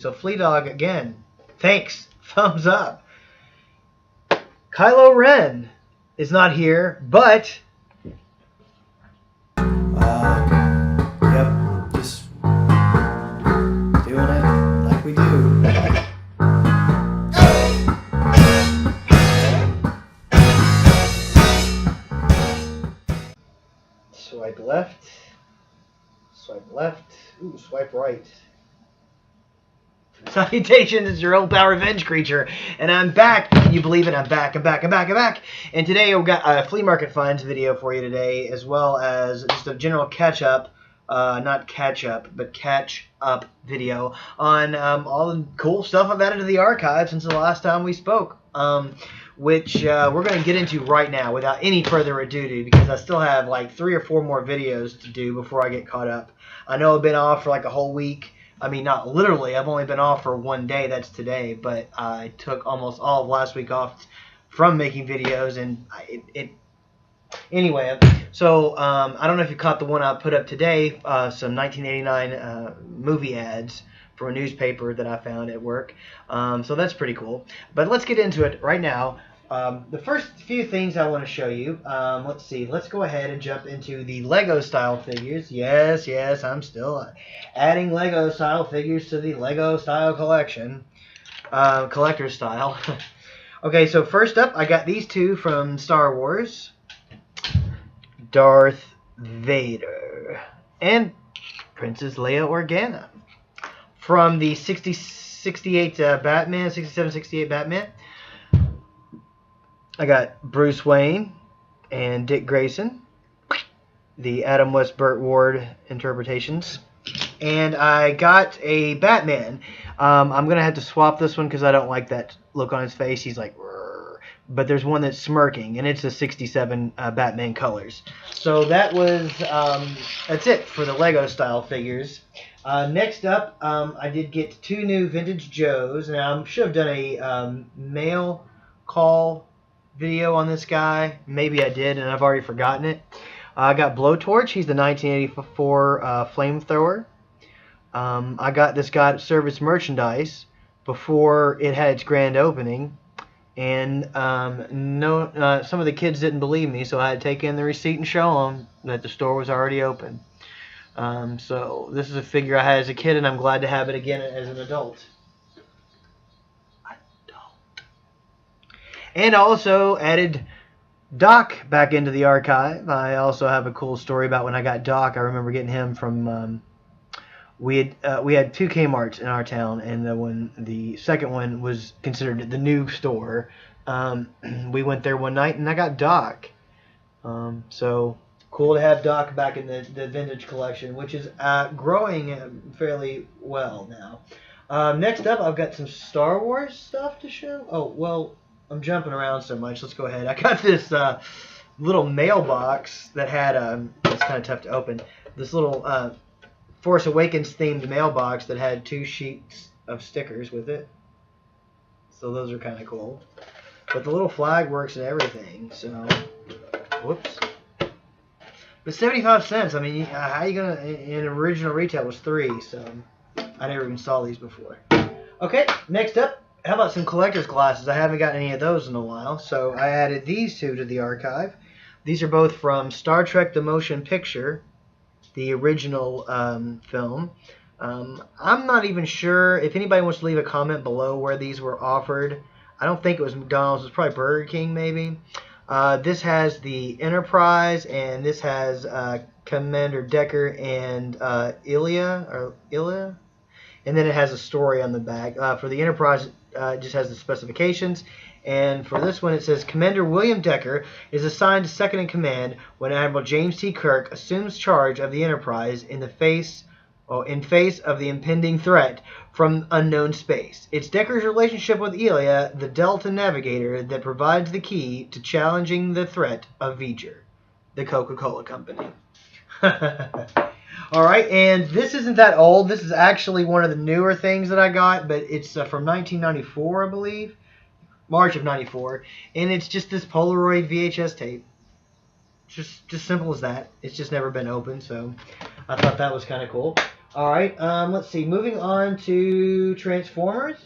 So Flea Dog again, thanks, thumbs up. Kylo Ren is not here, but yep, just doing it like we do. Swipe left, ooh, swipe right. Salutations, it's your old power revenge creature, and I'm back. Can you believe it? I'm back. And today we've got a Flea Market Finds video for you today, as well as just a general catch-up, not catch-up, but catch-up video on all the cool stuff I've added to the archive since the last time we spoke, which we're going to get into right now without any further ado, because I still have like 3 or 4 more videos to do before I get caught up. I know I've been off for like a whole week. I mean, not literally. I've only been off for one day. That's today. But I took almost all of last week off from making videos. And anyway, so I don't know if you caught the one I put up today, some 1989 movie ads from a newspaper that I found at work. So that's pretty cool. But let's get into it right now. The first few things I want to show you, let's see, let's go ahead and jump into the Lego style figures. Yes, I'm still adding Lego style figures to the Lego style collection, collector style. Okay, so first up, I got these two from Star Wars, Darth Vader and Princess Leia Organa. From the 67, 68 Batman, I got Bruce Wayne and Dick Grayson, the Adam West Burt Ward interpretations. And I got a Batman. I'm going to have to swap this one because I don't like that look on his face. He's like, rrr. But there's one that's smirking, and it's the 67 Batman colors. So that was, that's it for the Lego style figures. Next up, I did get 2 new Vintage Joes. Now, I should have done a mail call video on this guy. Maybe I did, and I've already forgotten it. I got Blowtorch. He's the 1984 flamethrower. I got this guy at Service Merchandise before it had its grand opening, and some of the kids didn't believe me, so I had to take in the receipt and show them that the store was already open. So this is a figure I had as a kid, and I'm glad to have it again as an adult. And I also added Doc back into the archive. I also have a cool story about when I got Doc. I remember getting him from we had 2 Kmarts in our town, and the second one was considered the new store. We went there one night, and I got Doc. So cool to have Doc back in the vintage collection, which is growing fairly well now. Next up, I've got some Star Wars stuff to show. Oh, well, I'm jumping around so much. Let's go ahead. I got this little mailbox that had, it's kind of tough to open, this little Force Awakens themed mailbox that had 2 sheets of stickers with it. So those are kind of cool. But the little flag works and everything, so, whoops. But 75 cents, I mean, how are you going to, in original retail was 3, so I never even saw these before. Okay, next up. How about some collector's glasses? I haven't got any of those in a while, so I added these 2 to the archive. These are both from Star Trek The Motion Picture, the original film. I'm not even sure if anybody wants to leave a comment below where these were offered. I don't think it was McDonald's. It was probably Burger King, maybe. This has the Enterprise, and this has Commander Decker and Ilia. And then it has a story on the back. For the Enterprise, it just has the specifications. And for this one, it says, Commander William Decker is assigned to second in command when Admiral James T. Kirk assumes charge of the Enterprise in face of the impending threat from unknown space. It's Decker's relationship with Ilia, the Delta navigator, that provides the key to challenging the threat of V'ger, the Coca-Cola company. Alright, and this isn't that old. This is actually one of the newer things that I got, but it's from 1994, I believe. March of 94. And it's just this Polaroid VHS tape. Just simple as that. It's just never been opened, so I thought that was kind of cool. All right. Let's see. Moving on to Transformers.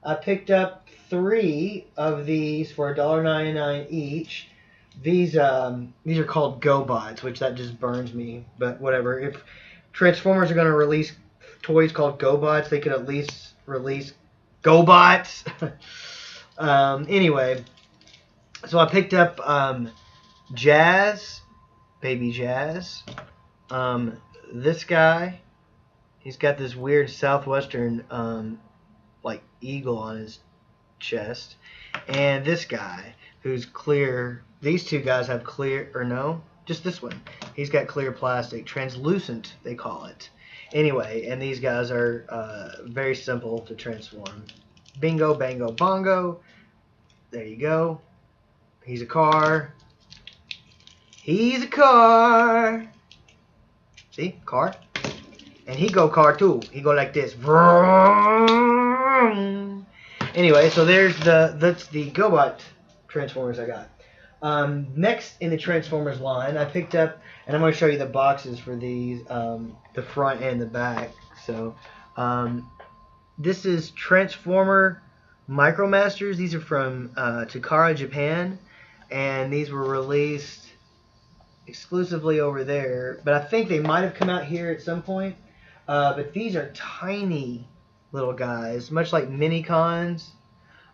I picked up 3 of these for $1.99 each. These are called GoBots, which that just burns me. But whatever. If Transformers are going to release toys called GoBots, they could at least release GoBots. Anyway, so I picked up Jazz, Baby Jazz. This guy, he's got this weird southwestern like eagle on his chest, and this guy who's clear. These two guys have clear, or no, just this one. He's got clear plastic, translucent they call it. Anyway, and these guys are very simple to transform. Bingo, bango, bongo. There you go. He's a car. He's a car. See, car. And he go car too. He go like this. Anyway, so that's the GoBot Transformers I got. Next in the Transformers line, I picked up, and I'm going to show you the boxes for these, the front and the back. So, this is Transformer Micromasters. These are from Takara, Japan, and these were released exclusively over there. But I think they might have come out here at some point. But these are tiny little guys, much like mini-cons.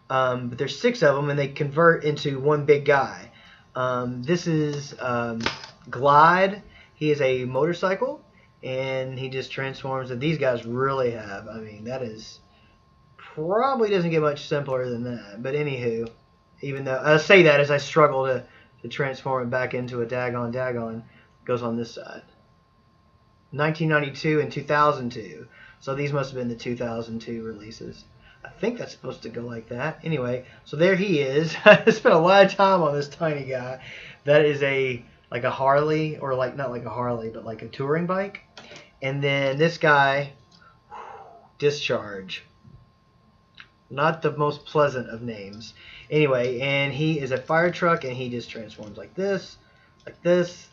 But there's 6 of them, and they convert into one big guy. This is Glide. He is a motorcycle, and he just transforms. And these guys really have. I mean, that is probably doesn't get much simpler than that. But anywho, even though I say that as I struggle to transform it back into a Dagon, goes on this side. 1992 and 2002. So these must have been the 2002 releases. I think that's supposed to go like that. Anyway, so there he is. I spent a lot of time on this tiny guy. That is like a Harley, or like not like a Harley, but like a touring bike. And then this guy, Discharge. Not the most pleasant of names. Anyway, and he is a fire truck, and he just transforms like this, and this,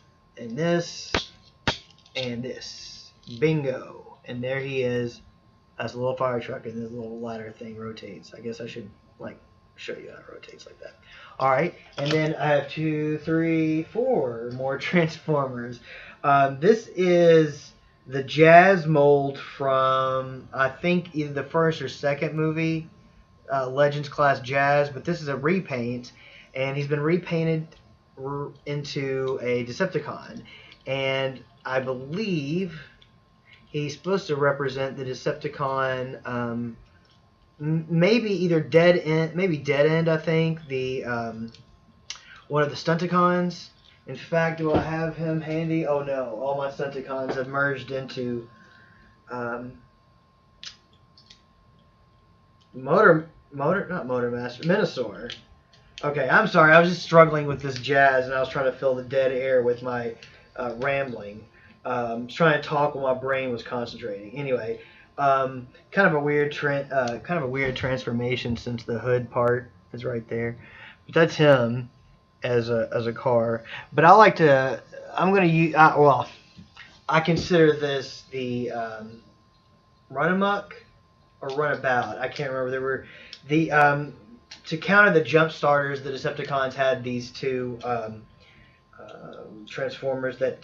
and this. Bingo. And there he is as a little fire truck, and this little ladder thing rotates. I guess I should show you how it rotates like that. All right, and then I have 2, 3, 4 more Transformers. This is the Jazz mold from, I think, either the first or second movie, Legends Class Jazz, but this is a repaint, and he's been repainted into a Decepticon, and I believe he's supposed to represent the Decepticon, maybe either Dead End, I think, the one of the Stunticons. In fact, do I have him handy? Oh no, all my Stunticons have merged into Minosaur. Okay, I'm sorry, I was just struggling with this Jazz, and I was trying to fill the dead air with my rambling. Trying to talk while my brain was concentrating. Anyway, kind of a weird transformation, since the hood part is right there. But that's him as a car. But I like to. I'm gonna use. I consider this the Runamuck or Runabout. I can't remember. There were the to counter the jump starters. The Decepticons had these 2 Transformers that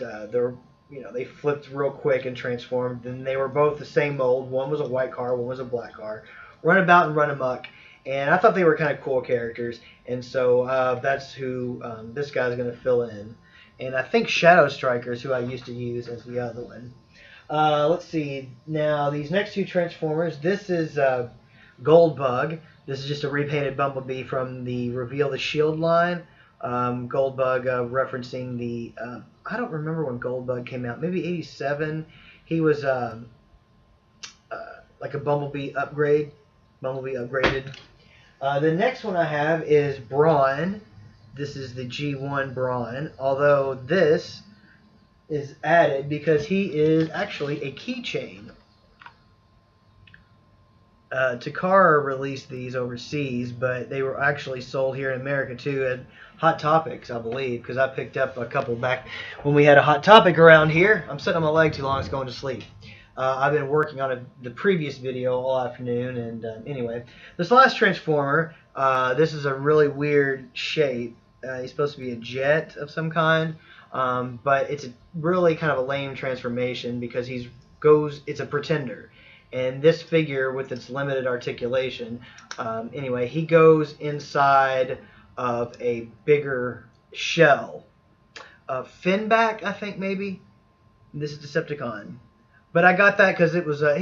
they flipped real quick and transformed, and they were both the same mold. One was a white car, one was a black car. Runabout and Runamuck, and I thought they were kind of cool characters, and so that's who this guy's going to fill in. And I think Shadow Striker is who I used to use as the other one. Let's see. Now, these next 2 Transformers, this is Goldbug. This is just a repainted Bumblebee from the Reveal the Shield line. Goldbug referencing the... I don't remember when Goldbug came out. Maybe 87. He was like a Bumblebee upgrade. Bumblebee upgraded. The next one I have is Brawn. This is the G1 Brawn. Although this is added because he is actually a keychain. Takara released these overseas, but they were actually sold here in America too at Hot Topics, I believe, because I picked up a couple back when we had a Hot Topic around here. I'm sitting on my leg too long, it's going to sleep. I've been working on the previous video all afternoon, and anyway, this last Transformer, this is a really weird shape. He's supposed to be a jet of some kind, but it's really kind of a lame transformation because it's a pretender. And this figure, with its limited articulation, anyway, he goes inside of a bigger shell. Finback, I think, maybe. This is Decepticon. But I got that because it was a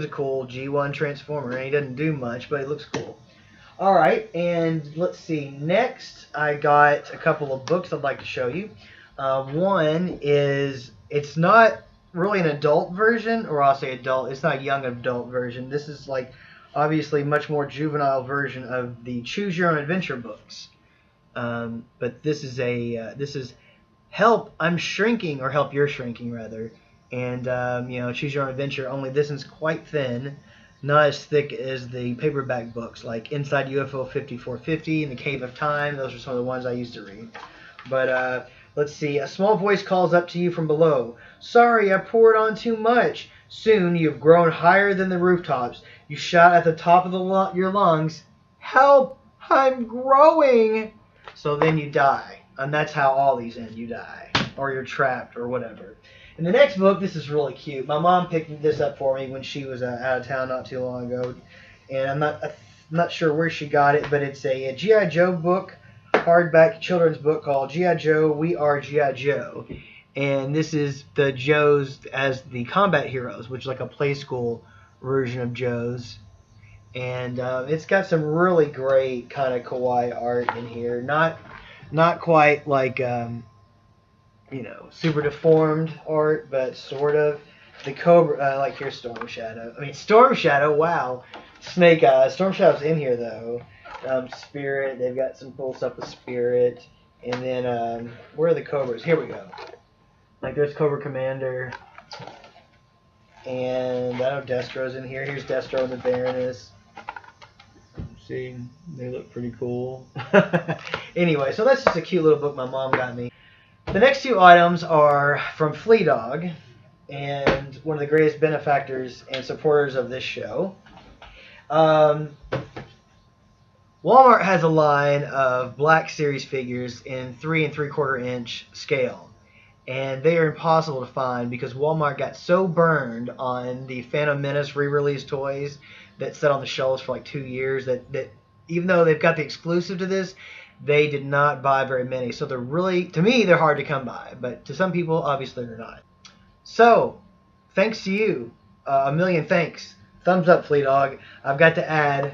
cool G1 Transformer, and he doesn't do much, but he looks cool. All right, and let's see. Next, I got a couple of books I'd like to show you. One is, it's not really an adult version, or I'll say adult. It's not a young adult version. This is like obviously much more juvenile version of the Choose Your Own Adventure books. But this is Help I'm Shrinking, or Help You're Shrinking rather. And Choose Your Own Adventure. Only this is quite thin, not as thick as the paperback books like Inside UFO 5450 and The Cave of Time. Those are some of the ones I used to read. But let's see. A small voice calls up to you from below. Sorry, I poured on too much. Soon you have grown higher than the rooftops. You shout at the top of your lungs, "Help! I'm growing!" So then you die. And that's how all these end. You die. Or you're trapped, or whatever. In the next book, this is really cute. My mom picked this up for me when she was out of town not too long ago. And I'm not sure where she got it, but it's a G.I. Joe book, hardback children's book called G.I. Joe, We Are G.I. Joe. And this is the Joes as the combat heroes, which is like a play school version of Joes. And it's got some really great kind of kawaii art in here. Not quite like super deformed art, but sort of. The Cobra, like here's Storm Shadow. Storm Shadow, wow. Snake Eyes. Storm Shadow's in here though. Spirit, they've got some cool stuff with Spirit. And then, where are the Cobras? Here we go. Like there's Cobra Commander. And I know Destro's in here. Here's Destro and the Baroness. See, they look pretty cool. Anyway, so that's just a cute little book my mom got me. The next two items are from Flea Dog, and one of the greatest benefactors and supporters of this show. Walmart has a line of Black Series figures in 3 3/4 inch scale, and they are impossible to find because Walmart got so burned on the Phantom Menace re-release toys that sat on the shelves for like 2 years that even though they've got the exclusive to this, they did not buy very many. So they're really, to me, they're hard to come by. But to some people, obviously, they're not. So, thanks to you. A million thanks. Thumbs up, Flea Dog. I've got to add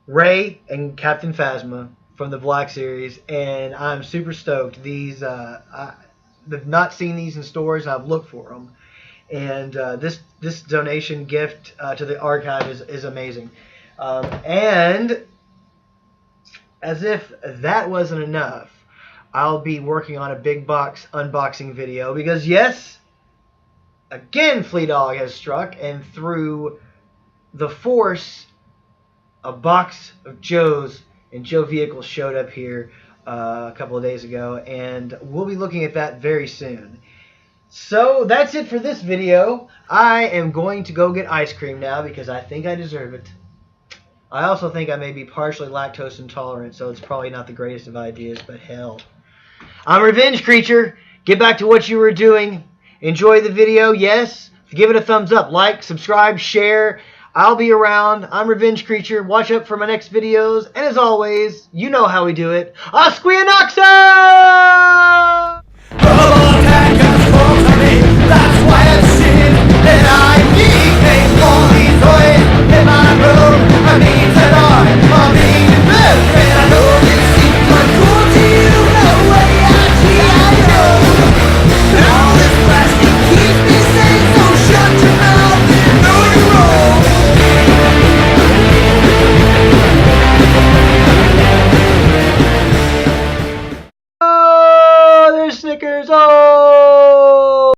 Ray and Captain Phasma from the Black Series. And I'm super stoked. These, I've not seen these in stores. I've looked for them. And this donation gift to the archive is amazing. And as if that wasn't enough, I'll be working on a big box unboxing video because, yes, again, Flea Dog has struck, and through the force, a box of Joes and Joe vehicles showed up here a couple of days ago, and we'll be looking at that very soon. So that's it for this video. I am going to go get ice cream now because I think I deserve it. I also think I may be partially lactose intolerant, so it's probably not the greatest of ideas, but hell. I'm Revenge Creature. Get back to what you were doing. Enjoy the video, yes. Give it a thumbs up, like, subscribe, share. I'll be around. I'm Revenge Creature. Watch up for my next videos. And as always, you know how we do it. Osquinoxo!